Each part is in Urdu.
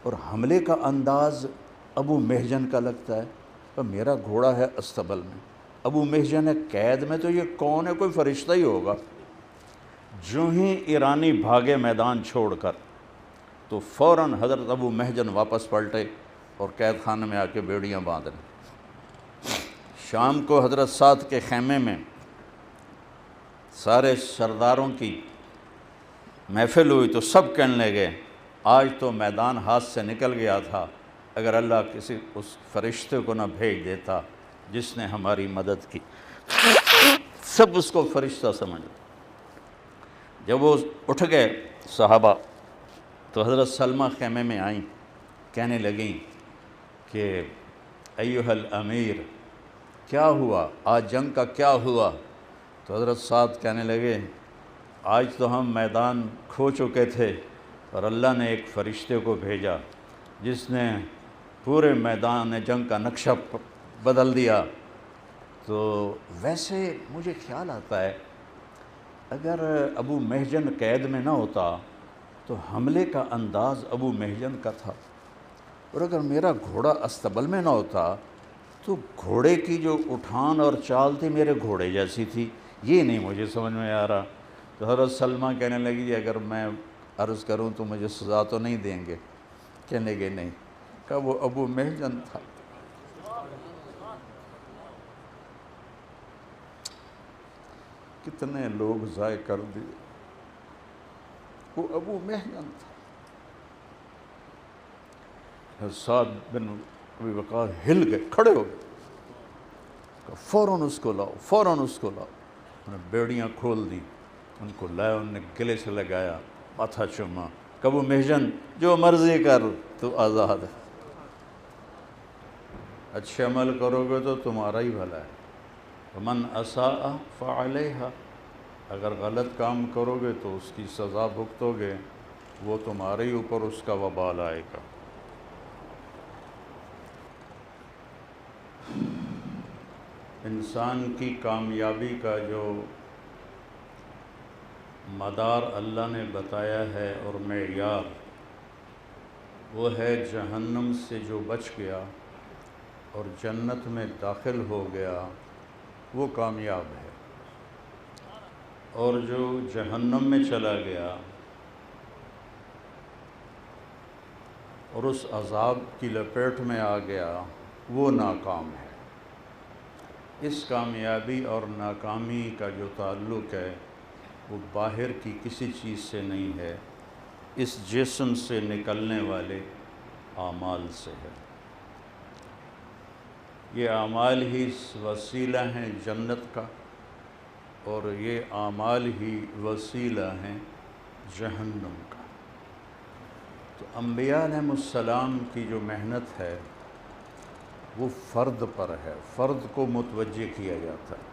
اور حملے کا انداز ابو محجن کا لگتا ہے، تو میرا گھوڑا ہے استبل میں، ابو محجن ہے قید میں، تو یہ کون ہے؟ کوئی فرشتہ ہی ہوگا۔ جو ہی ایرانی بھاگے میدان چھوڑ کر، تو فوراً حضرت ابو محجن واپس پلٹے اور قید خانے میں آ کے بیڑیاں باندھ لیں۔ شام کو حضرت سعد کے خیمے میں سارے سرداروں کی محفل ہوئی تو سب کہنے لگے آج تو میدان ہاتھ سے نکل گیا تھا، اگر اللہ کسی اس فرشتے کو نہ بھیج دیتا جس نے ہماری مدد کی۔ سب اس کو فرشتہ سمجھ۔ جب وہ اٹھ گئے صحابہ، تو حضرت سلمہ خیمے میں آئیں، کہنے لگیں کہ ایھا الامیر، کیا ہوا آج؟ جنگ کا کیا ہوا؟ تو حضرت سعد کہنے لگے آج تو ہم میدان کھو چکے تھے اور اللہ نے ایک فرشتے کو بھیجا جس نے پورے میدان جنگ کا نقشہ بدل دیا۔ تو ویسے مجھے خیال آتا ہے اگر ابو محجن قید میں نہ ہوتا تو حملے کا انداز ابو محجن کا تھا، اور اگر میرا گھوڑا استبل میں نہ ہوتا تو گھوڑے کی جو اٹھان اور چال تھی میرے گھوڑے جیسی تھی۔ یہ نہیں مجھے سمجھ میں آ رہا۔ تو حضرت سلمہ کہنے لگی جی اگر میں عرض کروں تو مجھے سزا تو نہیں دیں گے؟ کہنے لگے نہیں۔ کہا وہ ابو محجن تھا۔ کتنے لوگ ضائع کر دیے، وہ ابو محجن تھا۔ سعد بن ابی وقاص ہل گئے، کھڑے ہو گئے، کہ فوراً اس کو لاؤ، فوراً اس کو لاؤ۔ انہوں نے بیڑیاں کھول دیں، ان کو لایا، انہوں نے گلے سے لگایا، ماتھا چوما، کہ ابو محجن جو مرضی کر تو آزاد ہے، اچھے عمل کرو گے تو تمہارا ہی بھلا ہے، ومن اساء فعلیہا، اگر غلط کام کرو گے تو اس کی سزا بھگتو گے، وہ تمہارے ہی اوپر اس کا وبال آئے گا۔ انسان کی کامیابی کا جو مدار اللہ نے بتایا ہے اور معیار، وہ ہے جہنم سے جو بچ گیا اور جنت میں داخل ہو گیا وہ کامیاب ہے، اور جو جہنم میں چلا گیا اور اس عذاب کی لپیٹ میں آ گیا وہ ناکام ہے۔ اس کامیابی اور ناکامی کا جو تعلق ہے وہ باہر کی کسی چیز سے نہیں ہے، اس جسم سے نکلنے والے اعمال سے ہے۔ یہ اعمال ہی وسیلہ ہیں جنت کا، اور یہ اعمال ہی وسیلہ ہیں جہنم کا۔ تو انبیاء علیہ السلام کی جو محنت ہے وہ فرد پر ہے، فرد کو متوجہ کیا جاتا ہے۔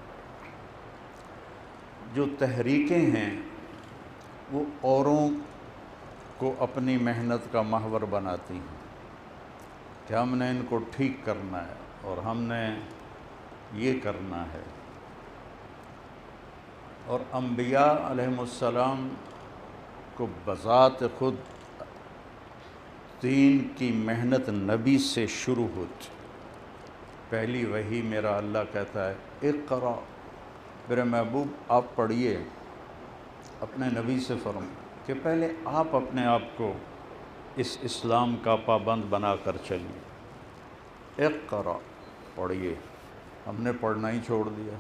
جو تحریکیں ہیں وہ اوروں کو اپنی محنت کا محور بناتی ہیں کہ ہم نے ان کو ٹھیک کرنا ہے اور ہم نے یہ کرنا ہے، اور انبیاء علیہ السلام کو بذات خود دین کی محنت نبی سے شروع ہوتی۔ پہلی وحی میرا اللہ کہتا ہے اقرا، میرے محبوب آپ پڑھیے، اپنے نبی سے فرمائیں کہ پہلے آپ اپنے آپ کو اس اسلام کا پابند بنا کر چلیے۔ اقرا، پڑھیے۔ ہم نے پڑھنا ہی چھوڑ دیا،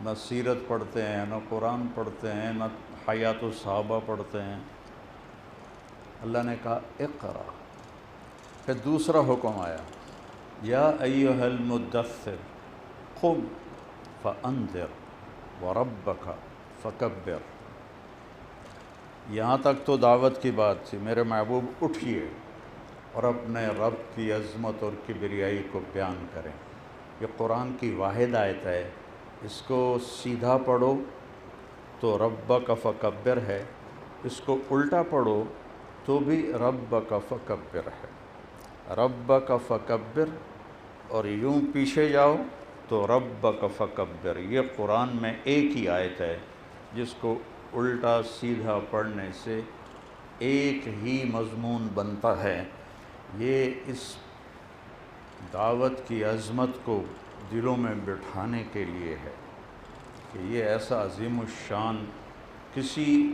نہ سیرت پڑھتے ہیں، نہ قرآن پڑھتے ہیں، نہ حیات الصحابہ پڑھتے ہیں۔ اللہ نے کہا اقرا، پھر دوسرا حکم آیا یا ایھا المدثر قم فانذر وربک فکبر۔ یہاں تک تو دعوت کی بات تھی، میرے محبوب اٹھیے اور اپنے رب کی عظمت اور کبریائی کو بیان کریں۔ یہ قرآن کی واحد آیت ہے، اس کو سیدھا پڑھو تو ربک فکبر ہے، اس کو الٹا پڑھو تو بھی ربک فکبر ہے۔ ربک فکبر اور یوں پیچھے جاؤ تو ربک فکبر، یہ قرآن میں ایک ہی آیت ہے جس کو الٹا سیدھا پڑھنے سے ایک ہی مضمون بنتا ہے۔ یہ اس دعوت کی عظمت کو دلوں میں بٹھانے کے لیے ہے کہ یہ ایسا عظیم الشان کسی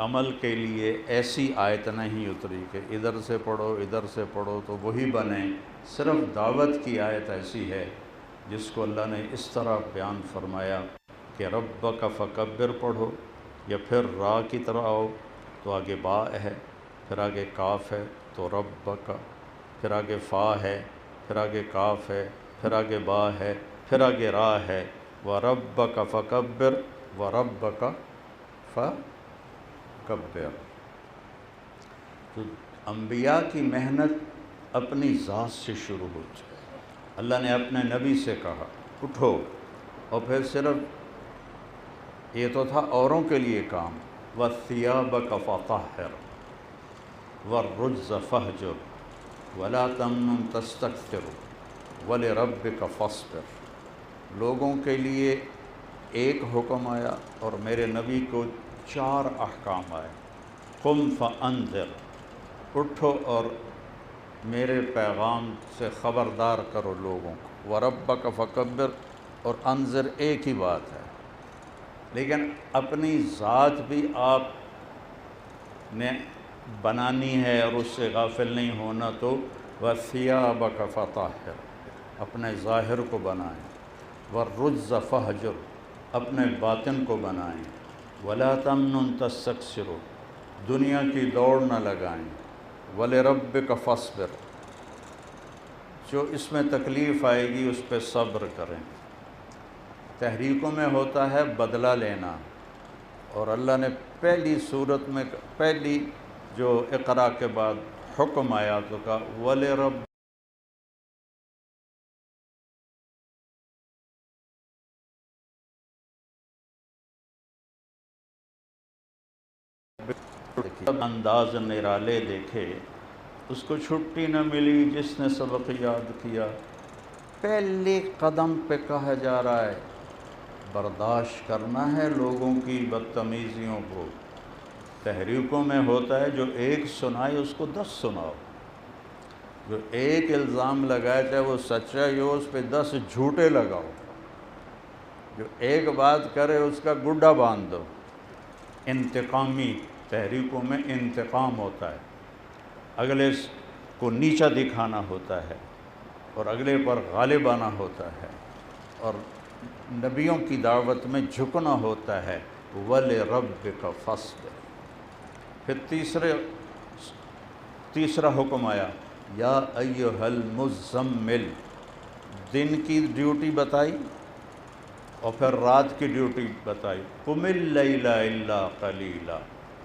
عمل کے لیے ایسی آیت نہیں اتری کہ ادھر سے پڑھو تو وہی بنے۔ صرف دعوت کی آیت ایسی ہے جس کو اللہ نے اس طرح بیان فرمایا کہ ربک فکبر پڑھو، یا پھر را کی طرح آؤ تو آگے با ہے، پھر آگے کاف ہے تو ربک، پھر آگے فا ہے، پھر آگے کاف ہے، پھر آگے با ہے، پھر آگے را ہے، وَرَبَّكَ فَكَبِّرْ وَرَبَّكَ فَكَبِّرْ۔ تو انبیاء کی محنت اپنی ذات سے شروع ہوتی ہے۔ اللہ نے اپنے نبی سے کہا اٹھو، اور پھر صرف یہ تو تھا اوروں کے لیے کام، وَثِيَابَكَ فَطَهِّرْ وَالرُّجْزَ فَاهْجُرْ وَلَا تَمْنُنْ تَسْتَكْثِرْ وَلِرَبِّكَ فَاصْبِرْ۔ لوگوں کے لیے ایک حکم آیا اور میرے نبی کو 4 احکام آئے۔ قم فانذر، اٹھو اور میرے پیغام سے خبردار کرو لوگوں کو، وربک فکبر، اور انذر ایک ہی بات ہے، لیکن اپنی ذات بھی آپ نے بنانی ہے اور اس سے غافل نہیں ہونا، تو وَثِيَابَكَ فَطَهِّرْ، اپنے ظاہر کو بنائیں، وَالرُّجْزَ فَاهْجُرْ، اپنے باطن کو بنائیں، وَلَا تَمْنُنْ تَسْتَكْثِرُ، دنیا کی دوڑ نہ لگائیں، وَلِرَبِّكَ فَاصْبِرْ، جو اس میں تکلیف آئے گی اس پہ صبر کریں۔ تحریکوں میں ہوتا ہے بدلہ لینا، اور اللہ نے پہلی صورت میں پہلی جو اقرا کے بعد حکم آیا تو کہا وَلِرَبِّ، انداز نرالے دیکھے، اس کو چھٹی نہ ملی جس نے سبق یاد کیا۔ پہلے قدم پہ کہا جا رہا ہے برداشت کرنا ہے لوگوں کی بدتمیزیوں کو۔ تحریکوں میں ہوتا ہے جو ایک سنائے اس کو 10 سناؤ، جو ایک الزام لگائے چاہے وہ سچائی ہو اس پہ 10 جھوٹے لگاؤ، جو ایک بات کرے اس کا گڈا باندھ دو۔ انتقامی تحریکوں میں انتقام ہوتا ہے، اگلے کو نیچا دکھانا ہوتا ہے اور اگلے پر غالب آنا ہوتا ہے، اور نبیوں کی دعوت میں جھکنا ہوتا ہے، وَلِرَبِّكَ فَاصْبِرْ۔ پھر تیسرا حکم آیا یا ایھا المزمل، دن کی ڈیوٹی بتائی اور پھر رات کی ڈیوٹی بتائی، قم اللیل الا قلیلا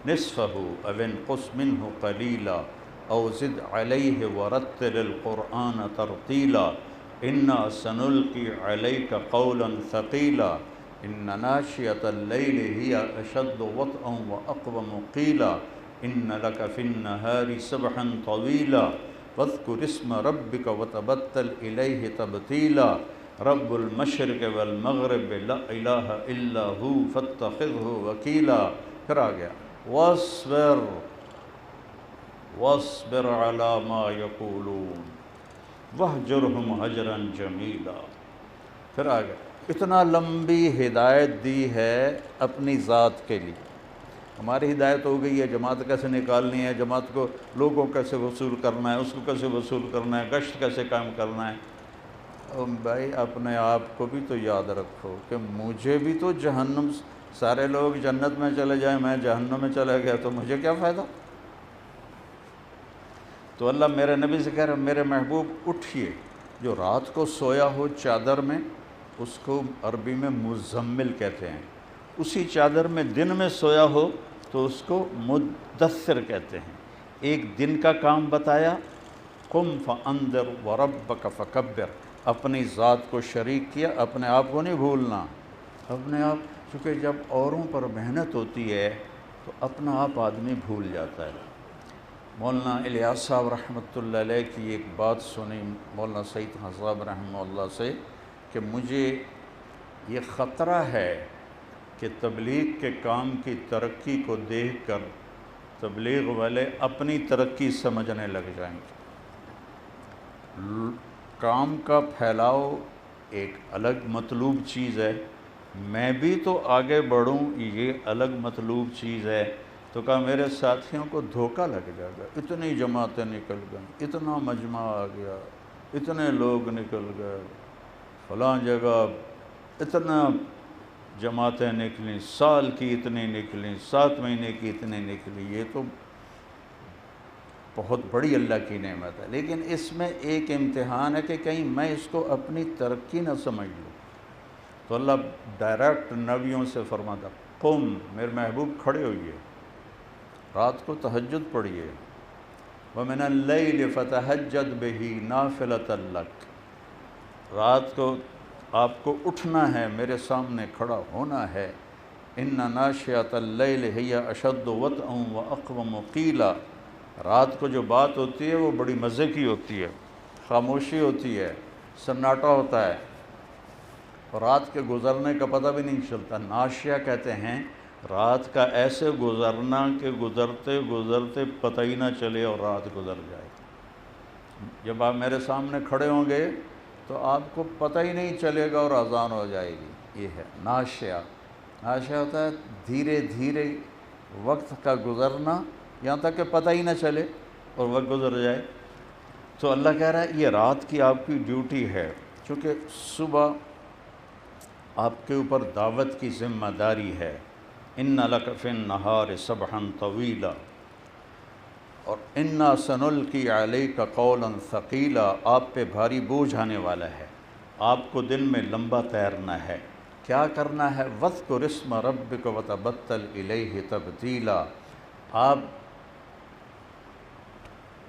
نصفہ او انقص منہ قلیلا او زد علیہ ورتل القرآن ترتیلا انا سنلقی علیک قولا ثقیلا ان ناشئۃ اللیل ہی اشد وطئا واقوم قیلا ان لک فی النہار سبحا طویلا واذکر اسم ربک وتبتل الیہ تبتیلا رب المشرق والمغرب لا الہ الا ہو فاتخذہ وکیلا۔ پھر آ گیا واصبر علی ما یقولون واہجرہم ہجرا جمیلا۔ پھر آ گیا اتنا لمبی ہدایت دی ہے اپنی ذات کے لیے۔ ہماری ہدایت ہو گئی ہے جماعت کیسے نکالنی ہے، جماعت کو لوگوں کیسے وصول کرنا ہے، اس کو کیسے وصول کرنا ہے، گشت کیسے قائم کرنا ہے۔ بھائی اپنے آپ کو بھی تو یاد رکھو کہ مجھے بھی تو جہنم، سارے لوگ جنت میں چلے جائیں میں جہنم میں چلا گیا تو مجھے کیا فائدہ۔ تو اللہ میرے نبی سے کہہ رہا میرے محبوب اٹھئے، جو رات کو سویا ہو چادر میں اس کو عربی میں مزمل کہتے ہیں، اسی چادر میں دن میں سویا ہو تو اس کو مدثر کہتے ہیں۔ ایک دن کا کام بتایا، قم فانذر وربک فکبر، اپنی ذات کو شریک کیا، اپنے آپ کو نہیں بھولنا۔ اپنے آپ، چونکہ جب اوروں پر محنت ہوتی ہے تو اپنا آپ آدمی بھول جاتا ہے۔ مولانا الیاس صاحب رحمۃ اللہ علیہ کی ایک بات سنی مولانا سعید خان صاحب رحمہ اللہ سے کہ مجھے یہ خطرہ ہے کہ تبلیغ کے کام کی ترقی کو دیکھ کر تبلیغ والے اپنی ترقی سمجھنے لگ جائیں گے۔ کام کا پھیلاؤ ایک الگ مطلوب چیز ہے، میں بھی تو آگے بڑھوں یہ الگ مطلوب چیز ہے۔ تو کہا میرے ساتھیوں کو دھوکہ لگ جائے گا، اتنی جماعتیں نکل گئیں، اتنا مجمع آ گیا، اتنے لوگ نکل گئے، فلاں جگہ اتنا جماعتیں نکلیں، سال کی اتنی نکلیں، 7 مہینے کی اتنی نکلی، یہ تو بہت بڑی اللہ کی نعمت ہے۔ لیکن اس میں ایک امتحان ہے کہ کہیں میں اس کو اپنی ترقی نہ سمجھ لوں۔ تو اللہ ڈائریکٹ نبیوں سے فرماتا قم، میرے محبوب کھڑے ہوئیے، رات کو تہجد پڑھیے، وَمِنَ اللَّيْلِ فَتَهَجَّدْ بِهِ نَافِلَةً لَكَ، رات کو آپ کو اٹھنا ہے، میرے سامنے کھڑا ہونا ہے۔ إِنَّ نَاشِئَةَ اللَّيْلِ هِيَ أَشَدُّ وَطْئًا وَأَقْوَمُ قِيلًا، رات کو جو بات ہوتی ہے وہ بڑی مزے کی ہوتی ہے، خاموشی ہوتی ہے، سناٹا ہوتا ہے، اور رات کے گزرنے کا پتہ بھی نہیں چلتا۔ ناشیہ کہتے ہیں رات کا ایسے گزرنا کہ گزرتے گزرتے پتہ ہی نہ چلے اور رات گزر جائے۔ جب آپ میرے سامنے کھڑے ہوں گے تو آپ کو پتہ ہی نہیں چلے گا اور اذان ہو جائے گی، یہ ہے ناشیہ۔ ناشیہ ہوتا ہے دھیرے دھیرے وقت کا گزرنا، یہاں تک کہ پتہ ہی نہ چلے اور وقت گزر جائے۔ تو اللہ کہہ رہا ہے یہ رات کی آپ کی ڈیوٹی ہے، چونکہ صبح آپ کے اوپر دعوت کی ذمہ داری ہے۔ إِنَّ لَكَ فِي النَّهَارِ سَبْحًا طَوِيلًا اور إِنَّا سَنُلْقِي عَلَيْكَ قَوْلًا ثَقِيلًا، آپ پہ بھاری بوجھ آنے والا ہے، آپ کو دن میں لمبا تیرنا ہے۔ کیا کرنا ہے؟ وَاذْكُرِ اسْمَ رَبِّكَ وَتَبَتَّلْ إِلَيْهِ تَبْتِيلًا، آپ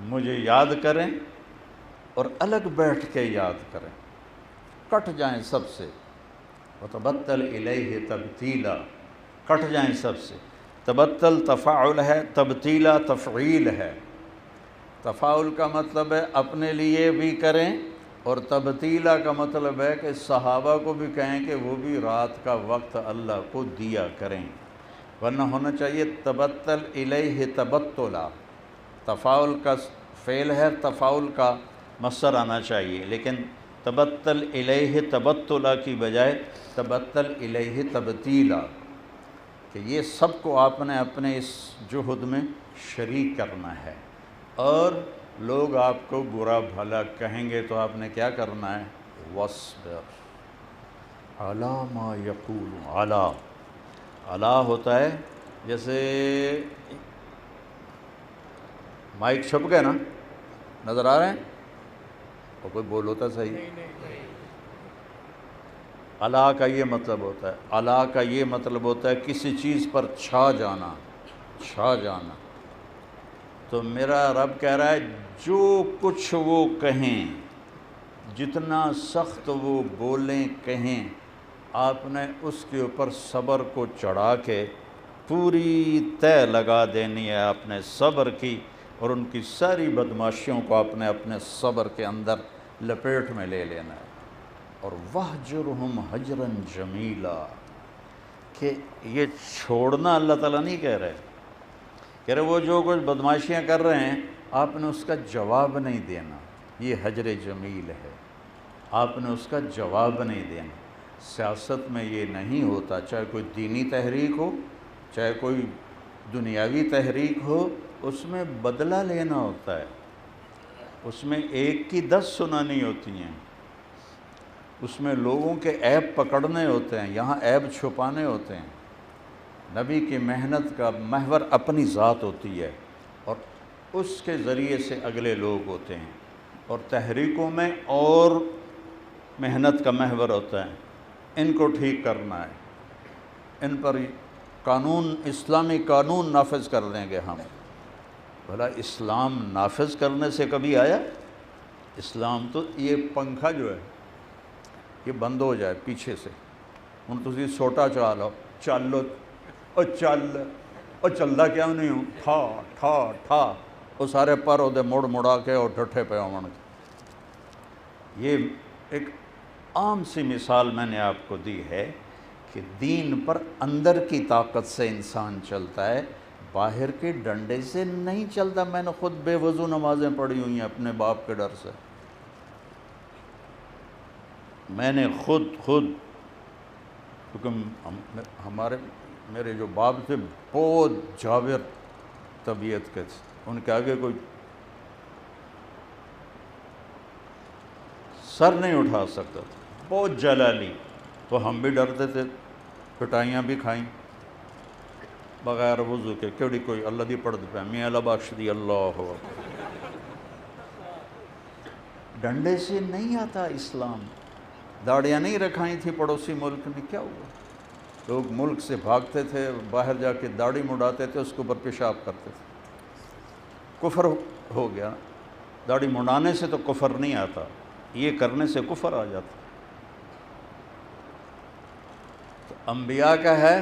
مجھے یاد کریں اور الگ بیٹھ کے یاد کریں، کٹ جائیں سب سے۔ وَتَبَتَّلْ إِلَيْهِ تَبْتِيلًا، کٹ جائیں سب سے۔ تبتل تفاعل ہے، تبتیلا تفعیل ہے۔ تفاعل کا مطلب ہے اپنے لیے بھی کریں، اور تبتیلا کا مطلب ہے کہ صحابہ کو بھی کہیں کہ وہ بھی رات کا وقت اللہ کو دیا کریں، ورنہ ہونا چاہیے تبتل الیہ تبتلا، تفاعل کا فعل ہے، تفاعل کا مصدر آنا چاہیے، لیکن تبتل الیہ تبتلا کی بجائے تبتل الیہ تبتیلا، کہ یہ سب کو آپ نے اپنے اس جہد میں شریک کرنا ہے۔ اور لوگ آپ کو برا بھلا کہیں گے تو آپ نے کیا کرنا ہے؟ وَاصْبِرْ عَلَىٰ مَا يَقُولُ، عَلَىٰ ہوتا ہے جیسے مائک چھپ گئے نا، نظر آ رہے ہیں؟ اور کوئی بول ہوتا صحیح؟ علا کا یہ مطلب ہوتا ہے، علا کا یہ مطلب ہوتا ہے کسی چیز پر چھا جانا، چھا جانا۔ تو میرا رب کہہ رہا ہے جو کچھ وہ کہیں، جتنا سخت وہ بولیں کہیں، آپ نے اس کے اوپر صبر کو چڑھا کے پوری طے لگا دینی ہے اپنے صبر کی، اور ان کی ساری بدماشیوں کو آپ نے اپنے صبر کے اندر لپیٹ میں لے لینا ہے۔ اور وَاہْجُرْهُمْ هَجْرًا جَمِيلًا، کہ یہ چھوڑنا اللہ تعالیٰ نہیں کہہ رہے، کہہ رہے وہ جو کچھ بدماشیاں کر رہے ہیں آپ نے اس کا جواب نہیں دینا، یہ حجر جمیل ہے، آپ نے اس کا جواب نہیں دینا۔ سیاست میں یہ نہیں ہوتا، چاہے کوئی دینی تحریک ہو، چاہے کوئی دنیاوی تحریک ہو، اس میں بدلہ لینا ہوتا ہے، اس میں ایک کی 10 سنانی ہوتی ہیں، اس میں لوگوں کے عیب پکڑنے ہوتے ہیں، یہاں عیب چھپانے ہوتے ہیں۔ نبی کی محنت کا محور اپنی ذات ہوتی ہے، اور اس کے ذریعے سے اگلے لوگ ہوتے ہیں، اور تحریکوں میں اور محنت کا محور ہوتا ہے، ان کو ٹھیک کرنا ہے، ان پر قانون، اسلامی قانون نافذ کر دیں گے ہم۔ بھلا اسلام نافذ کرنے سے کبھی آیا؟ اسلام تو یہ پنکھا جو ہے یہ بند ہو جائے پیچھے سے، ہن تسی سوٹا چلا لو، چل لو، اور چلدا کیوں نہیں ہوں، ٹھا ٹھا ٹھا، وہ سارے پر وہ مڑ مڑا کے اور ڈٹھے پہ ہون کے۔ یہ ایک عام سی مثال میں نے آپ کو دی ہے کہ دین پر اندر کی طاقت سے انسان چلتا ہے، باہر کے ڈنڈے سے نہیں چلتا. میں نے خود بے وضو نمازیں پڑھی ہوئی ہیں اپنے باپ کے ڈر سے. میں نے خود کیونکہ میرے جو باپ تھے بہت جاور طبیعت کے تھے, ان کے آگے کوئی سر نہیں اٹھا سکتا تھا, بہت جلالی. تو ہم بھی ڈرتے تھے, پٹائیاں بھی کھائیں بغیر وضو کے. کیڑی کوئی اللہ دی پڑھ پہ میاں اللہ بخش دی اللہ ہو. ڈنڈے سے نہیں آتا اسلام. داڑیاں نہیں رکھائی تھی پڑوسی ملک نے, کیا ہوا؟ لوگ ملک سے بھاگتے تھے, باہر جا کے داڑھی مڑاتے تھے, اس کے اوپر پیشاب کرتے تھے. کفر ہو گیا. داڑھی مڑانے سے تو کفر نہیں آتا, یہ کرنے سے کفر آ جاتا. تو انبیاء کا ہے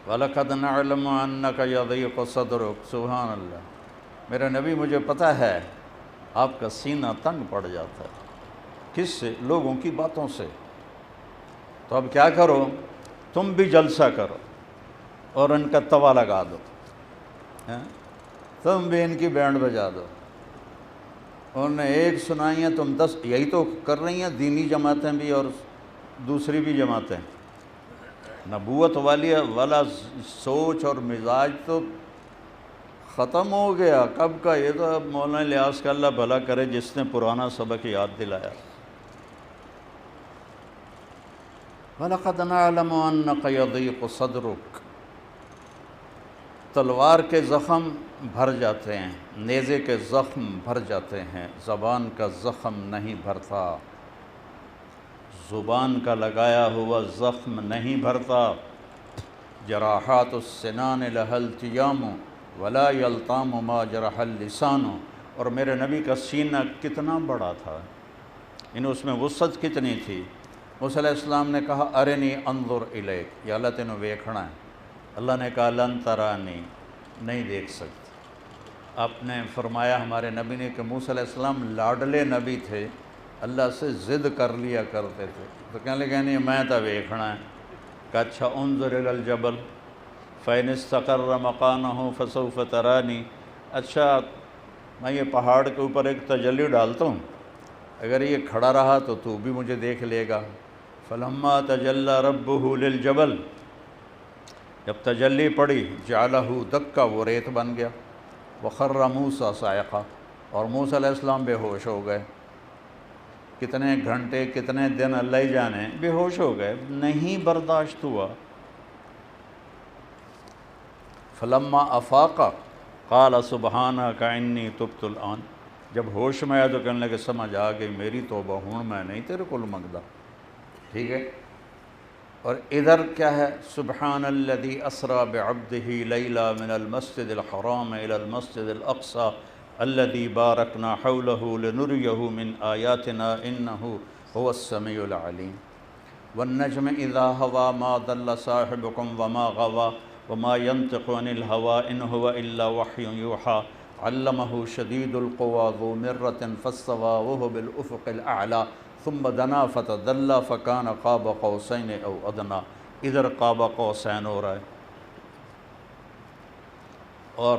وَلَقَدْ نَعْلَمُ أَنَّكَ يَضِيقُ صَدْرُكَ. سبحان اللہ. میرا نبی مجھے پتہ ہے آپ کا سینہ تنگ پڑ جاتا ہے. کس سے؟ لوگوں کی باتوں سے. تو اب کیا کرو, تم بھی جلسہ کرو اور ان کا توا لگا دو, تم بھی ان کی بینڈ بجا دو. انہوں نے ایک سنائی ہیں, تم 10. یہی تو کر رہی ہیں دینی جماعتیں بھی اور دوسری بھی جماعتیں. نبوت والا سوچ اور مزاج تو ختم ہو گیا کب کا. یہ تو اب مولانا الیاس کا اللہ بھلا کرے جس نے پرانا سبق یاد دلایا. وَلَقَدْ نَعْلَمُ أَنَّكَ يَضِيقُ صَدْرُكَ. تلوار کے زخم بھر جاتے ہیں, نیزے کے زخم بھر جاتے ہیں, زبان کا زخم نہیں بھرتا. زبان کا لگایا ہوا زخم نہیں بھرتا. جراحات السنان لها التیام ولا یلطام ما جرح اللسان. اور میرے نبی کا سینہ کتنا بڑا تھا, اس میں وسعت کتنی تھی. موسیٰ علیہ السلام نے کہا ارنی انظر الیک, یا اللہ تینوں ویکھنا ہے. اللہ نے کہا لن ترانی, نہیں دیکھ سکتے. آپ نے فرمایا ہمارے نبی نے کہ موسیٰ علیہ السلام لاڈلے نبی تھے, اللہ سے ضد کر لیا کرتے تھے. تو کہنے لگے نہیں میں تو ویکھنا ہے. کہ اچھا انظر الی الجبل فإن استقر مکانہ فسوف ترانی. اچھا میں یہ پہاڑ کے اوپر ایک تجلی ڈالتا ہوں, اگر یہ کھڑا رہا تو بھی مجھے دیکھ لے گا. فلما تجلی ربہ للجبل, جب تجلی پڑی جعلہ دکا, وہ ریت بن گیا. وخر موسیٰ صاعقہ, اور موسیٰ علیہ السلام بے ہوش ہو گئے. کتنے گھنٹے کتنے دن اللہ ہی جانے, بے ہوش ہو گئے, نہیں برداشت ہوا. فلما افاق قال سبحانک انی تبت الآن. جب ہوش میں آیا تو کہنے لگے سمجھ آ گئی میری توبہ ہوں, میں نہیں تیرے کو منگدا. ٹھیک ہے. اور ادھر کیا ہے, سبحان الذی اسری بعبدہ لیلا من المسجد الحرام الی المسجد الاقصی الذی بارکنا حولہ لنریہ من آیاتنا انہ هو السمیع العلیم. والنجم اذا ہوا ما ضل صاحبکم وما غوا وما ينطق عن الهوى ان هو الا وحی یوحی علمہ شدید القوی ذو مرۃ فاستوى وهو بالافق الاعلی ثم دنا فتدلى فكان قاب قوسین او ادنی. ادھر قاب قوسین ہو رہا ہے, اور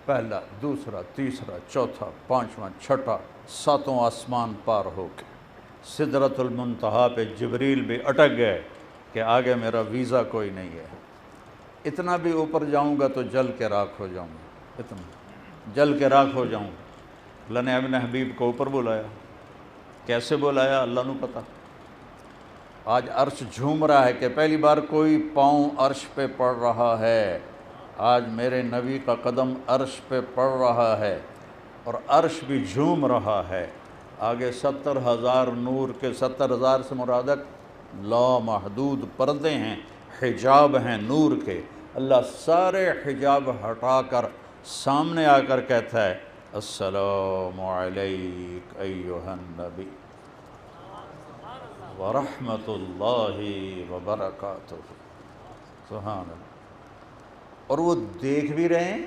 پہلا دوسرا تیسرا چوتھا پانچواں چھٹا ساتوں آسمان پار ہو کے سدرۃ المنتہا پہ جبریل بھی اٹک گئے کہ آگے میرا ویزا کوئی نہیں ہے. اتنا بھی اوپر جاؤں گا تو جل کے راکھ ہو جاؤں گا, اتنا جل کے راکھ ہو جاؤں. اللہ نے ابن حبیب کو اوپر بلایا. کیسے بلایا اللہ نے پتہ. آج عرش جھوم رہا ہے کہ پہلی بار کوئی پاؤں عرش پہ پڑ رہا ہے. آج میرے نبی کا قدم عرش پہ پڑ رہا ہے اور عرش بھی جھوم رہا ہے. آگے 70,000 نور کے 70,000 سے مراد لامحدود پردے ہیں, حجاب ہیں نور کے. اللہ سارے حجاب ہٹا کر سامنے آ کر کہتا ہے السلام علیک ایھا النبی ورحمۃ اللہ وبرکاتہ. سبحان اللہ. اور وہ دیکھ بھی رہے ہیں,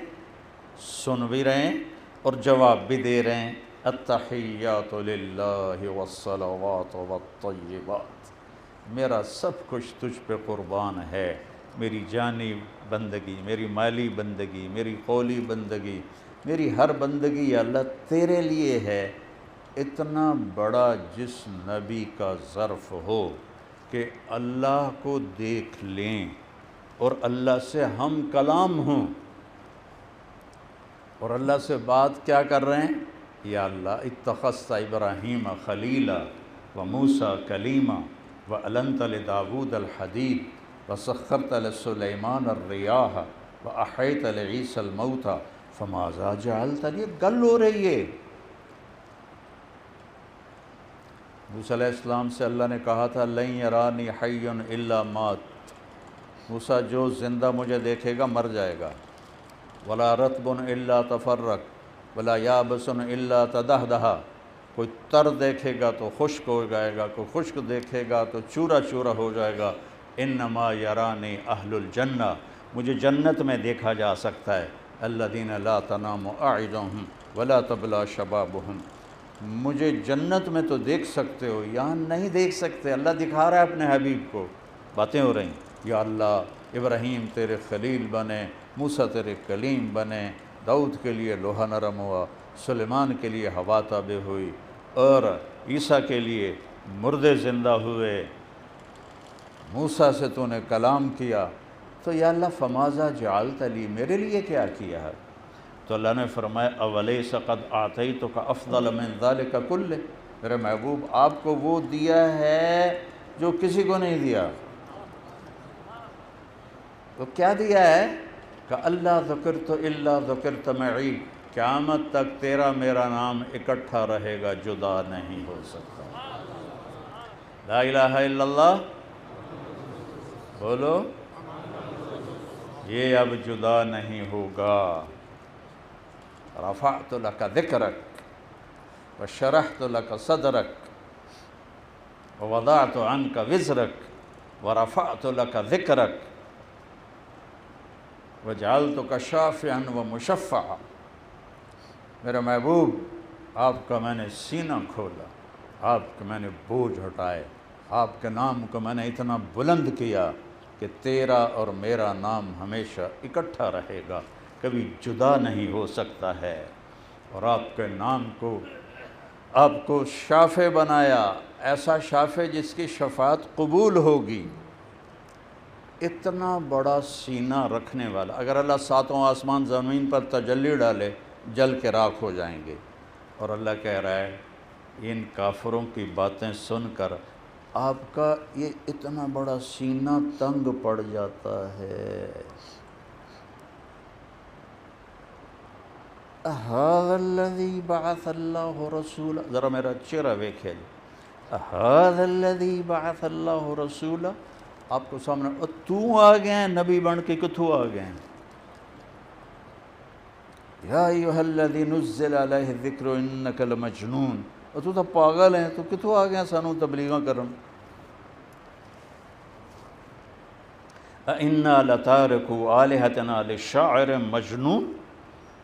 سن بھی رہے ہیں اور جواب بھی دے رہے ہیں. التحیات للہ والصلوات والطیبات. میرا سب کچھ تجھ پہ قربان ہے, میری جانی بندگی، میری مالی بندگی، میری قولی بندگی، میری ہر بندگی یا اللہ تیرے لیے ہے۔ اتنا بڑا جس نبی کا ظرف ہو کہ اللہ کو دیکھ لیں اور اللہ سے ہم کلام ہوں، اور اللہ سے بات کیا کر رہے ہیں؟ یا اللہ اتخذت ابراہیم خلیلا و موسیٰ کلیما و علنت لداود الحدید و سخرت لسلیمان الریاح و احیت لعیسی الموتى فماذا جعلت لی، گل ہو رہی ہے۔ موسیٰ علیہ السلام سے اللہ نے کہا تھا لن یرانی حی الا مات، موسیٰ جو زندہ مجھے دیکھے گا مر جائے گا۔ ولا رطب الا تفرق ولا یابس الا تدہدہا، کوئی تر دیکھے گا تو خشک ہو جائے گا، کوئی خشک دیکھے گا تو چورا چورا ہو جائے گا۔ انما یرانی اہل الجنہ، مجھے جنت میں دیکھا جا سکتا ہے۔ الذین لا تنام اعینہم ولا تبلی شبابہم، مجھے جنت میں تو دیکھ سکتے ہو، یہاں نہیں دیکھ سکتے۔ اللہ دکھا رہا ہے اپنے حبیب کو، باتیں ہو رہی ہیں۔ یا اللہ ابراہیم تیرے خلیل بنے، موسیٰ تیرے کلیم بنے، داؤد کے لیے لوہا نرم ہوا، سلیمان کے لیے ہوا تابع ہوئی، اور عیسیٰ کے لیے مردے زندہ ہوئے، موسیٰ سے تو نے کلام کیا، تو یا اللہ فماذا جعلت لی، میرے لیے کیا کیا ہے؟ تو اللہ نے فرمایا اولیس قد اعطیتک افضل من ذلک کلہ، میرے محبوب آپ کو وہ دیا ہے جو کسی کو نہیں دیا۔ تو کیا دیا ہے؟ کہ اللہ ذکرت الا ذکرت معی، قیامت تک تیرا میرا نام اکٹھا رہے گا، جدا نہیں ہو سکتا۔ لا الہ الا اللہ بولو، یہ اب جدا نہیں ہوگا۔ رفعت لک ذکرک وشرحت لک صدرک ووضعت عنک وزرک ورفعت لک ذکرک وجعلتک شافعا ومشفعا، میرے محبوب آپ کا میں نے سینہ کھولا، آپ کے میں نے بوجھ ہٹائے، آپ کے نام کو میں نے اتنا بلند کیا کہ تیرا اور میرا نام ہمیشہ اکٹھا رہے گا، کبھی جدا نہیں ہو سکتا ہے۔ اور آپ کے نام کو، آپ کو شافع بنایا، ایسا شافع جس کی شفاعت قبول ہوگی۔ اتنا بڑا سینہ رکھنے والا، اگر اللہ ساتوں آسمان زمین پر تجلی ڈالے جل کے راکھ ہو جائیں گے۔ اور اللہ کہہ رہا ہے ان کافروں کی باتیں سن کر آپ کا یہ اتنا بڑا سینہ تنگ پڑ جاتا ہے۔ اَهَذَا الَّذِي بَعَثَ اللَّهُ رَسُولًا، ذرا میرا چہرہ ویکھے، اَهَذَا الَّذِي بَعَثَ اللَّهُ رَسُولًا، آپ کو سامنے تو آ گئے ہیں نبی بن کے، کتھوں آ گئے ہیں؟ یا ایھا الذی نزل علیہ الذکر انک لمجنون، اور تو پاگل ہیں، تو کتھوں آ گئے ہیں سانوں تبلیغاں کرن؟ اِنَّا لَتَارِكُوا آلِهَتَنَا لِلشَّاعِرٍ مجنون،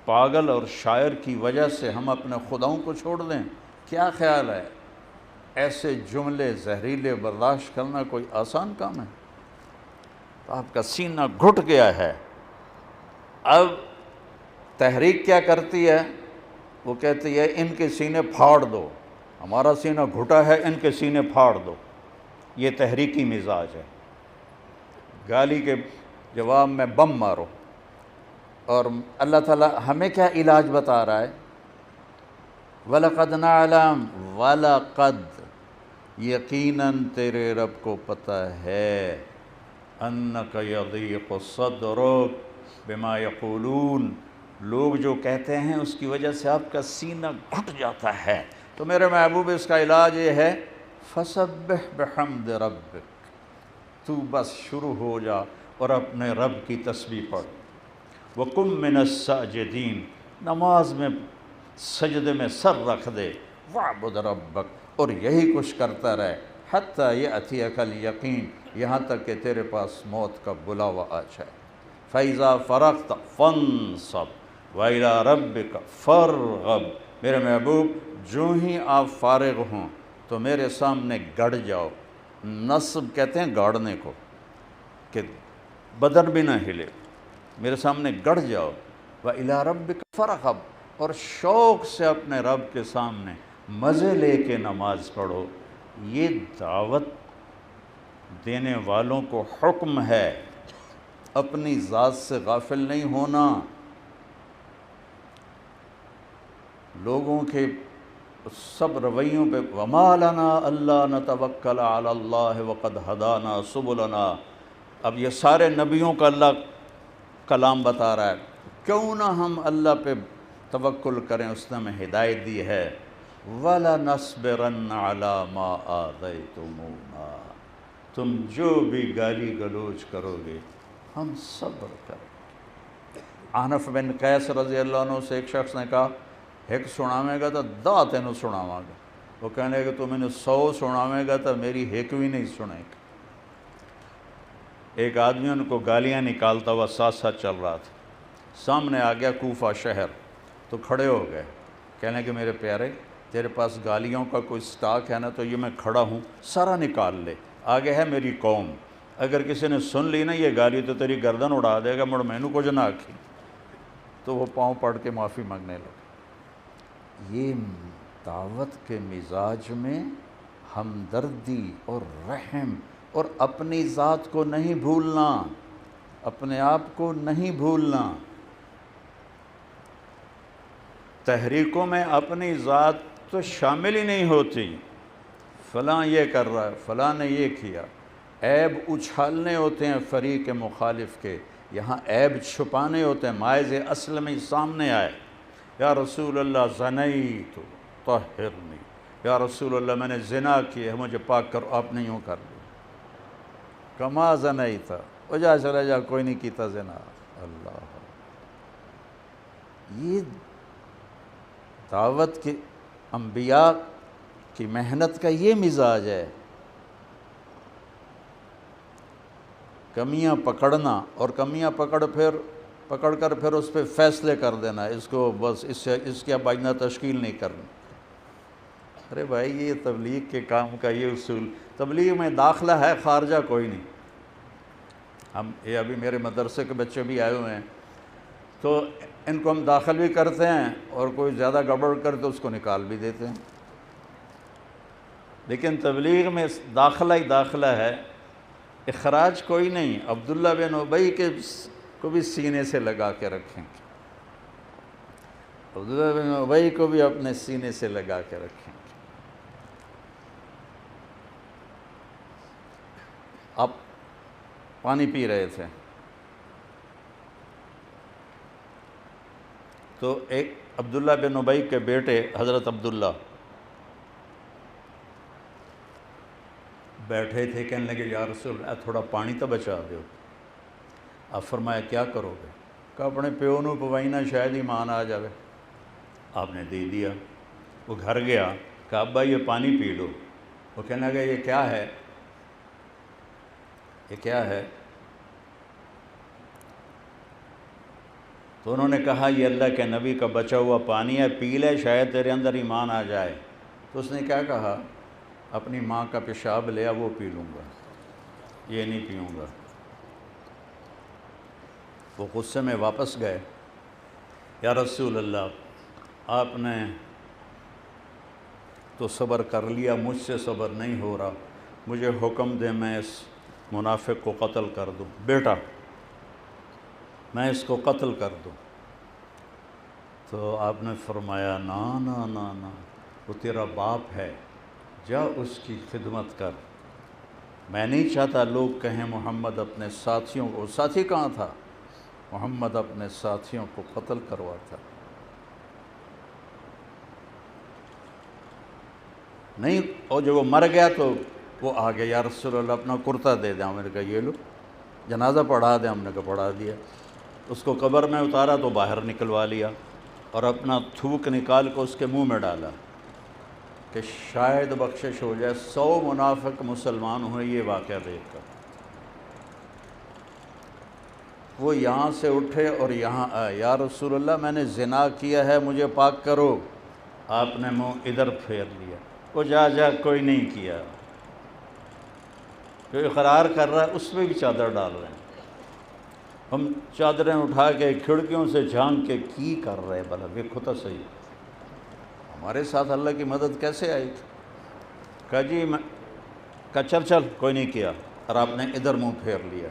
پاگل اور شاعر کی وجہ سے ہم اپنے خداؤں کو چھوڑ دیں؟ کیا خیال ہے؟ ایسے جملے زہریلے برداشت کرنا کوئی آسان کام ہے؟ تو آپ کا سینہ گھٹ گیا ہے۔ اب تحریک کیا کرتی ہے؟ وہ کہتی ہے ان کے سینے پھاڑ دو، ہمارا سینہ گھٹا ہے، ان کے سینے پھاڑ دو۔ یہ تحریکی مزاج ہے، گالی کے جواب میں بم مارو۔ اور اللہ تعالیٰ ہمیں کیا علاج بتا رہا ہے؟ وَلَقَدْ نَعْلَمُ، وَلَقَدْ، یقیناً تیرے رب کو پتہ ہے، أَنَّكَ يَضِيقُ صَدْرُكَ بِمَا يَقُولُونَ، لوگ جو کہتے ہیں اس کی وجہ سے آپ کا سینہ گھٹ جاتا ہے۔ تو میرے محبوب اس کا علاج یہ ہے فَسَبِّحْ بِحَمْدِ رَبِّكَ، تو بس شروع ہو جا اور اپنے رب کی تسبیح پڑھ۔ وَقُمْ مِنَ السَّاجِدِينَ، نماز میں سجدے میں سر رکھ دے۔ وَاعْبُدْ رَبَّكَ، اور یہی کچھ کرتا رہے حَتَّى يَأْتِيَكَ الْيَقِينُ، یہاں تک کہ تیرے پاس موت کا بلاوا آ جائے۔ فَإِذَا فَرَغْتَ فَانصَبْ وَإِلَىٰ رَبِّكَ فَارْغَب، میرے محبوب جو ہی آپ فارغ ہوں تو میرے سامنے گڑ جاؤ۔ نصب کہتے ہیں گاڑنے کو، کہ بدن بھی نہ ہلے، میرے سامنے گڑ جاؤ، وَإِلَىٰ رَبِّكَ فَارْغَب، اور شوق سے اپنے رب کے سامنے مزے لے کے نماز پڑھو۔ یہ دعوت دینے والوں کو حکم ہے، اپنی ذات سے غافل نہیں ہونا، لوگوں کے سب رویوں پہ وَمَا لَنَا أَلَّا نَتَوَكَّلَ عَلَى اللَّهِ وَقَدْ هَدَانَا سُبُلَنَا۔ اب یہ سارے نبیوں کا اللہ کلام بتا رہا ہے، کیوں نہ ہم اللہ پہ توکل کریں، اس نے ہمیں ہدایت دی ہے۔ وَلَنَصْبِرَنَّ عَلَى مَا آذَيْتُمُونَا، تم جو بھی گالی گلوچ کرو گے ہم صبر کریں۔ عنف بن قیس رضی اللہ عنہ سے ایک شخص نے کہا، ایک سناویں گا تو دا تینوں سناواں گا۔ وہ کہنے لگے تو میں نے 100 سناویں گا تو میری ایک بھی نہیں سنے گا۔ ایک آدمی ان کو گالیاں نکالتا ہوا ساتھ ساتھ چل رہا تھا، سامنے آ گیا کوفہ شہر، تو کھڑے ہو گئے، کہنے کہ میرے پیارے تیرے پاس گالیوں کا کوئی سٹاک ہے نا، تو یہ میں کھڑا ہوں سارا نکال لے، آگے ہے میری قوم، اگر کسی نے سن لی نا یہ گالی تو تیری گردن اڑا دے گا، مڑ مینوں کچھ نہ آکھی۔ تو وہ پاؤں پڑھ کے معافی مانگنے لگے۔ یہ دعوت کے مزاج میں ہمدردی اور رحم اور اپنی ذات کو نہیں بھولنا، اپنے آپ کو نہیں بھولنا۔ تحریکوں میں اپنی ذات تو شامل ہی نہیں ہوتی، فلاں یہ کر رہا ہے، فلاں نے یہ کیا، عیب اچھالنے ہوتے ہیں فریق مخالف کے، یہاں عیب چھپانے ہوتے ہیں، مائز اصل میں سامنے آئے، یا رسول اللہ زنیت طہرنی، یا رسول اللہ میں نے زنا کی ہے مجھے پاک کرو، آپ نے یوں کر لیا، کما زنیت، وہ جا چلا جا کوئی نہیں کیتا زنا۔ اللہ، یہ دعوت کے انبیاء کی محنت کا یہ مزاج ہے، کمیاں پکڑنا اور کمیاں پکڑ کر پھر اس پہ فیصلے کر دینا، اس کو بس اس کی اب آئندہ تشکیل نہیں کرنی۔ ارے بھائی یہ تبلیغ کے کام کا یہ اصول، تبلیغ میں داخلہ ہے خارجہ کوئی نہیں۔ یہ ابھی میرے مدرسے کے بچے بھی آئے ہوئے ہیں، تو ان کو ہم داخل بھی کرتے ہیں اور کوئی زیادہ گڑبڑ کر تو اس کو نکال بھی دیتے ہیں، لیکن تبلیغ میں داخلہ ہی داخلہ ہے، اخراج کوئی نہیں۔ عبداللہ بن ابی کو بھی سینے سے لگا کے رکھیں، عبداللہ بن ابی کو بھی اپنے سینے سے لگا کے رکھیں۔ آپ پانی پی رہے تھے تو ایک عبداللہ بن ابی کے بیٹے حضرت عبداللہ بیٹھے تھے، کہنے لگے یا رسول اللہ تھوڑا پانی تو بچا دو۔ آپ فرمایا کیا کرو گے؟ کہا اپنے پیو نو پوائی نہ شاید ایمان آ جاوے۔ آپ نے دے دیا۔ وہ گھر گیا، کہا ابا یہ پانی پی لو۔ وہ کہنے لگا یہ کیا ہے؟ یہ کیا ہے؟ تو انہوں نے کہا یہ اللہ کے نبی کا بچا ہوا پانی ہے، پی لے شاید تیرے اندر ایمان آ جائے۔ تو اس نے کیا کہا؟ اپنی ماں کا پیشاب لیا وہ پی لوں گا، یہ نہیں پیوں گا۔ وہ غصے میں واپس گئے، یا رسول اللہ آپ نے تو صبر کر لیا، مجھ سے صبر نہیں ہو رہا، مجھے حکم دے میں اس منافق کو قتل کر دوں، بیٹا میں اس کو قتل کر دوں۔ تو آپ نے فرمایا نا نا نا نا، وہ تیرا باپ ہے، جا اس کی خدمت کر۔ میں نہیں چاہتا لوگ کہیں محمد اپنے ساتھیوں کو، ساتھی کہاں تھا؟ محمد اپنے ساتھیوں کو قتل کرواتا نہیں۔ اور جب وہ مر گیا تو وہ آ گیا، یا رسول اللہ اپنا کرتا دے دیں۔ میں نے کہا یہ لو، جنازہ پڑھا دیں۔ ہم نے کہا پڑھا دیا۔ اس کو قبر میں اتارا تو باہر نکلوا لیا اور اپنا تھوک نکال کے اس کے منہ میں ڈالا کہ شاید بخشش ہو جائے۔ 100 منافق مسلمان ہوئے یہ واقعہ دیکھ کر۔ وہ یہاں سے اٹھے اور یہاں آئے، یا رسول اللہ میں نے زنا کیا ہے مجھے پاک کرو۔ آپ نے منہ ادھر پھیر لیا، وہ جا کوئی نہیں کیا، جو اقرار کر رہا ہے اس میں بھی چادر ڈال رہے ہیں۔ ہم چادریں اٹھا کے کھڑکیوں سے جھانک کے کی کر رہے بھلا دیکھو تو صحیح ہمارے ساتھ اللہ کی مدد کیسے آئی تھی؟ کہا جی کہا چل کوئی نہیں کیا، اور آپ نے ادھر منہ پھیر لیا،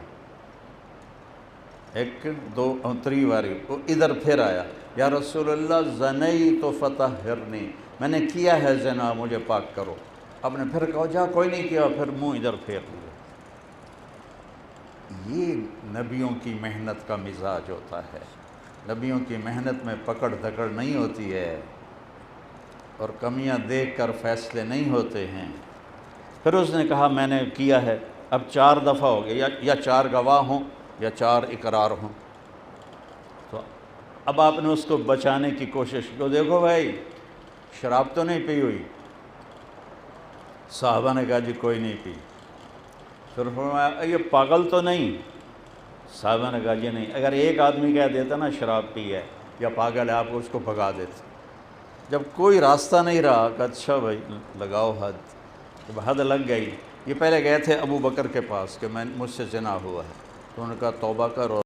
ایک دو تری باری وہ ادھر پھر آیا، یا رسول اللہ زنیت فطہرنی، میں نے کیا ہے زنا، مجھے پاک کرو۔ آپ نے پھر کہا جا کوئی نہیں کیا، پھر منہ ادھر پھیر لیا۔ یہ نبیوں کی محنت کا مزاج ہوتا ہے، نبیوں کی محنت میں پکڑ دھکڑ نہیں ہوتی ہے، اور کمیاں دیکھ کر فیصلے نہیں ہوتے ہیں۔ پھر اس نے کہا میں نے کیا ہے، اب 4 دفعہ ہو گیا، یا 4 گواہ ہوں یا 4 اقرار ہوں۔ تو اب آپ نے اس کو بچانے کی کوشش کی، دیکھو بھائی شراب تو نہیں پی ہوئی؟ صحابہ نے کہا جی کوئی نہیں پی۔ پھر فرمایا یہ پاگل تو نہیں؟ صحابہ نے کہا جی نہیں۔ اگر ایک آدمی کہہ دیتا نا شراب پی ہے یا پاگل ہے، آپ کو اس کو بھگا دیتے۔ جب کوئی راستہ نہیں رہا کہ اچھا بھائی لگاؤ حد، جب حد لگ گئی، یہ پہلے گئے تھے ابو بکر کے پاس کہ مجھ سے زنا ہوا ہے، تو انہوں نے کہا توبہ کر اور